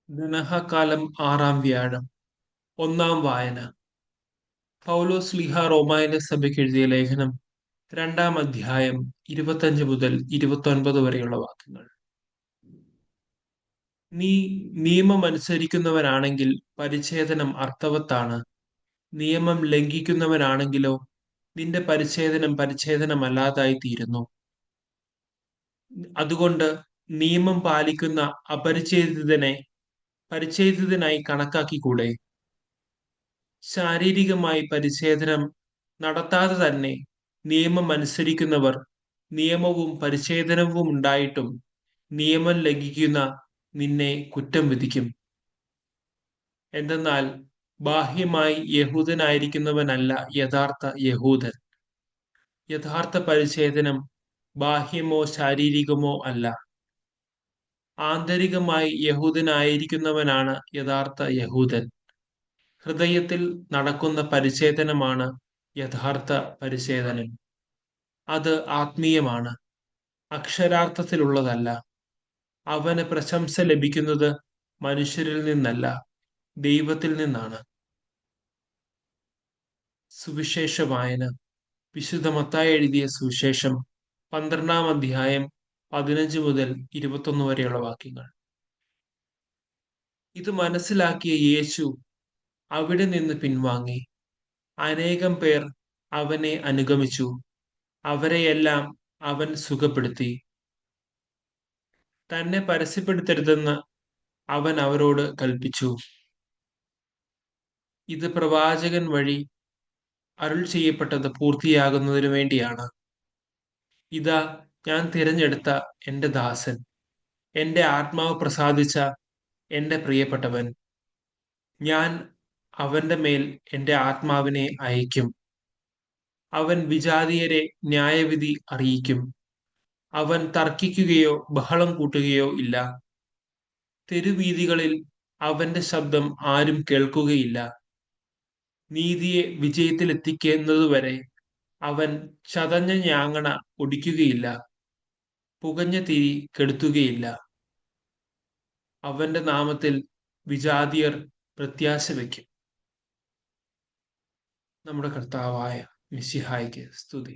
ഗണഹകാലം 6-ാം വ്യാഴം. ഒന്നാം വായന. പൗലോസ് ശ്ലീഹാ റോമായിലെ സഭയ്ക്ക് എഴുതിയ ലേഖനം 2-ാം അധ്യായം 25 മുതൽ 29 വരെയുള്ള വാക്യങ്ങൾ. നീ നിയമം അനുസരിക്കുന്നവനാണെങ്കിൽ പരിച്ഛേദനം അർത്ഥവത്താണ്. നിയമം ലംഘിക്കുന്നവനാണെങ്കിലോ നിന്റെ പരിച്ഛേദനമല്ലാതായി തീരുന്നു. അതുകൊണ്ട് നിയമം പാലിക്കുന്ന അപരിച്ഛേദിതനെ പരിച്ഛേദിതനായി കണക്കാക്കിക്കൂടെ? ശാരീരികമായി പരിച്ഛേദനം നടത്താതെ തന്നെ നിയമം അനുസരിക്കുന്നവർ നിയമവും പരിച്ഛേദനവും ഉണ്ടായിട്ടും നിയമം ലംഘിക്കുന്ന നിന്നെ കുറ്റം വിധിക്കും. എന്തെന്നാൽ ബാഹ്യമായി യഹൂദനായിരിക്കുന്നവനല്ല യഥാർത്ഥ യഹൂദൻ. യഥാർത്ഥ പരിച്ഛേദനം ബാഹ്യമോ ശാരീരികമോ അല്ല, ആന്തരികമായി യഹൂദനായിരിക്കുന്നവനാണ് യഥാർത്ഥ യഹൂദൻ. ഹൃദയത്തിൽ നടക്കുന്ന പരിച്ഛേദനമാണ് യഥാർത്ഥ പരിച്ഛേദനം. അത് ആത്മീയമാണ്, അക്ഷരാർത്ഥത്തിലുള്ളതല്ല. അവന് പ്രശംസ ലഭിക്കുന്നത് മനുഷ്യരിൽ നിന്നല്ല, ദൈവത്തിൽ നിന്നാണ്. സുവിശേഷ വായന. വിശുദ്ധ മത്തായി എഴുതിയ സുവിശേഷം 12-ാം അധ്യായം 15 മുതൽ 21 വരെയുള്ള വാക്യങ്ങൾ. ഇത് മനസ്സിലാക്കിയ യേശു അവിടെ നിന്ന് പിൻവാങ്ങി. അനേകം പേർ അവനെ അനുഗമിച്ചു. അവരെയെല്ലാം അവൻ സുഖപ്പെടുത്തി. തന്നെ പരസ്യപ്പെടുത്തരുതെന്ന് അവൻ അവരോട് കൽപ്പിച്ചു. ഇത് പ്രവാചകൻ വഴി അരുൾ ചെയ്യപ്പെട്ടത് പൂർത്തിയാകുന്നതിനു വേണ്ടിയാണ്. ഇതാ, ഞാൻ തിരഞ്ഞെടുത്ത എന്റെ ദാസൻ, എന്റെ ആത്മാവ് പ്രസാദിച്ച എന്റെ പ്രിയപ്പെട്ടവൻ. ഞാൻ അവന്റെ മേൽ എന്റെ ആത്മാവിനെ അയക്കും. അവൻ വിജാതീയരെ ന്യായവിധി അറിയിക്കും. അവൻ തർക്കിക്കുകയോ ബഹളം കൂട്ടുകയോ ഇല്ല. തെരുവീഥികളിൽ അവന്റെ ശബ്ദം ആരും കേൾക്കുകയില്ല. നീതിയെ വിജയത്തിലെത്തിക്കുന്നതുവരെ അവൻ ചതഞ്ഞ ഞാങ്ങണ ഒടിക്കുകയില്ല, പുകഞ്ഞ തിരി കെടുത്തുകയില്ല. അവന്റെ നാമത്തിൽ വിജാതിയർ പ്രത്യാശ വയ്ക്കും. നമ്മുടെ കർത്താവായ മിശിഹായ്ക്ക് സ്തുതി.